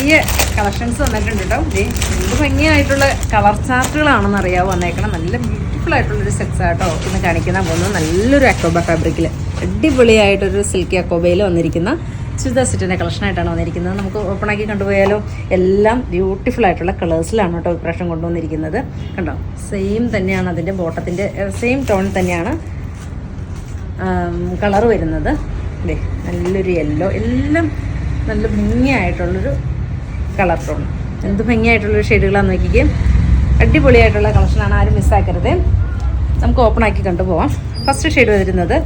പുതിയ കളക്ഷൻസ് വന്നിട്ടുണ്ട് കേട്ടോ. എന്ത് ഭംഗിയായിട്ടുള്ള കളർ ചാർട്ടുകളാണെന്ന് അറിയാവോ വന്നേക്കണം. നല്ല ബ്യൂട്ടിഫുൾ ആയിട്ടുള്ളൊരു സെറ്റ്സ് ആട്ടോ ഇന്ന് കാണിക്കാൻ പോകുന്നത്. നല്ലൊരു അക്കോബ ഫാബ്രിക്കിൽ അടിപൊളിയായിട്ടൊരു സിൽക്കി അക്കോബയിൽ വന്നിരിക്കുന്ന ചുരിദാർ സെറ്റിൻ്റെ കളക്ഷനായിട്ടാണ് വന്നിരിക്കുന്നത്. നമുക്ക് ഓപ്പണാക്കി കണ്ടുപോയാലോ. എല്ലാം ബ്യൂട്ടിഫുൾ ആയിട്ടുള്ള കളേഴ്സിലാണ് കേട്ടോ ഇപ്രാവശ്യം കൊണ്ടുവന്നിരിക്കുന്നത്. കണ്ടോ, സെയിം തന്നെയാണ് അതിൻ്റെ ബോട്ടത്തിൻ്റെ സെയിം ടോൺ തന്നെയാണ് കളർ വരുന്നത്. അല്ലേ, നല്ലൊരു യെല്ലോ, എല്ലാം നല്ല ഭംഗിയായിട്ടുള്ളൊരു കളർ ടോൺ. എന്ത് ഭംഗിയായിട്ടുള്ളൊരു ഷെയ്ഡുകളാണെന്ന് നോക്കിക്കേ. അടിപൊളിയായിട്ടുള്ള കളക്ഷനാണ്, ആരും മിസ്സാക്കരുത്. നമുക്ക് ഓപ്പണാക്കി കണ്ടുപോവാം. ഫസ്റ്റ് ഷെയ്ഡ് വരുന്നത്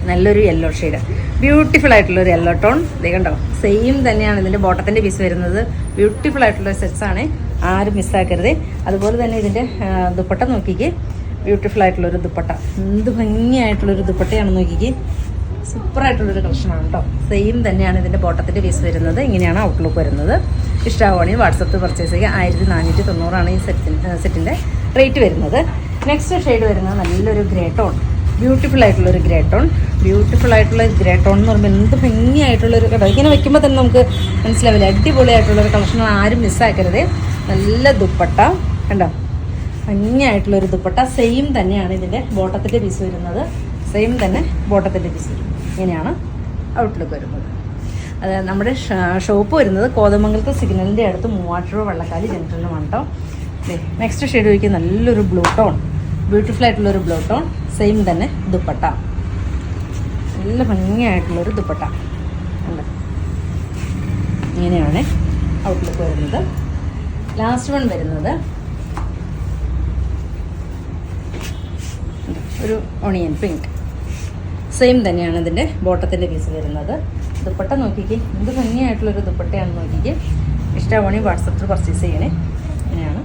നല്ലൊരു യെല്ലോ ഷെയ്ഡ്, ബ്യൂട്ടിഫുൾ ആയിട്ടുള്ളൊരു യെല്ലോ ടോൺ. ഇത് കണ്ടോ, സെയിം തന്നെയാണ് ഇതിൻ്റെ ബോട്ടത്തിൻ്റെ പീസ് വരുന്നത്. ബ്യൂട്ടിഫുൾ ആയിട്ടുള്ള സെറ്റ്സാണ്, ആരും മിസ്സാക്കരുത്. അതുപോലെ തന്നെ ഇതിൻ്റെ ദുപ്പട്ട നോക്കിക്കേ, ബ്യൂട്ടിഫുൾ ആയിട്ടുള്ളൊരു ദുപ്പട്ട. എന്ത് ഭംഗിയായിട്ടുള്ളൊരു ദുപ്പട്ടയാണെന്ന് നോക്കിക്കേ. സൂപ്പറായിട്ടുള്ളൊരു കളക്ഷനാണ് കേട്ടോ. സെയിം തന്നെയാണ് ഇതിൻ്റെ ബോട്ടത്തിൻ്റെ പീസ് വരുന്നത്. ഇങ്ങനെയാണ് ഔട്ട്ലുക്ക് വരുന്നത്. ഇഷ്ടമാവുകയാണെങ്കിൽ വാട്സപ്പിൽ പർച്ചേസ് ചെയ്യുക. 1490 ഈ സെറ്റിൻ്റെ റേറ്റ് വരുന്നത്. നെക്സ്റ്റ് ഷെയ്ഡ് വരുന്നത് നല്ലൊരു ഗ്രേ ടോൺ, ബ്യൂട്ടിഫുൾ ആയിട്ടുള്ളൊരു ഗ്രേ ടോൺ. ബ്യൂട്ടിഫുൾ ആയിട്ടുള്ള ഗ്രേ ടോൺ എന്ന് പറയുമ്പോൾ എന്ത് ഭംഗിയായിട്ടുള്ളൊരു കട. ഇങ്ങനെ വെക്കുമ്പോൾ തന്നെ നമുക്ക് മനസ്സിലാവില്ല, അടിപൊളിയായിട്ടുള്ളൊരു കളക്ഷൻ, ആരും മിസ്സാക്കരുത്. നല്ല ദുപ്പട്ട കണ്ടോ, ഭംഗിയായിട്ടുള്ളൊരു ദുപ്പട്ട. സെയിം തന്നെയാണ് ഇതിൻ്റെ ബോട്ടത്തിൻ്റെ പീസ് വരുന്നത്. സെയിം തന്നെ ബോട്ടത്തിൻ്റെ പീസ് വരും. ഇങ്ങനെയാണ് ഔട്ട്ലുക്ക് വരുന്നത്. അത് നമ്മുടെ ഷോപ്പ് വരുന്നത് കോതമംഗലത്തെ സിഗ്നലിൻ്റെ അടുത്ത് മൂവാറ്റുപുഴ വള്ളക്കാലി ജംഗ്ഷനിലുമാണ് കേട്ടോ. നെക്സ്റ്റ് ഷെയ്ഡ് വയ്ക്കുക നല്ലൊരു ബ്ലൂ ടോൺ, ബ്യൂട്ടിഫുൾ ആയിട്ടുള്ളൊരു ബ്ലൂ ടോൺ. സെയിം തന്നെ ദുപ്പട്ട, നല്ല ഭംഗിയായിട്ടുള്ളൊരു ദുപ്പട്ട. ഉണ്ട്, ഇങ്ങനെയാണ് ഔട്ട്ലുക്ക് വരുന്നത്. ലാസ്റ്റ് വൺ വരുന്നത് ഒരു ഓണിയൻ പിങ്ക്. സെയിം തന്നെയാണ് ഇതിൻ്റെ ബോട്ടത്തിൻ്റെ പീസ് വരുന്നത്. ദുപ്പട്ട നോക്കിക്കേ, എന്ത് ഭംഗിയായിട്ടുള്ളൊരു ദുപ്പട്ടയാണെന്ന് നോക്കിക്കേ. ഇഷ്ടമാണെങ്കിൽ വാട്സപ്പിൽ പർച്ചേസ് ചെയ്യണേ. ഇങ്ങനെയാണ്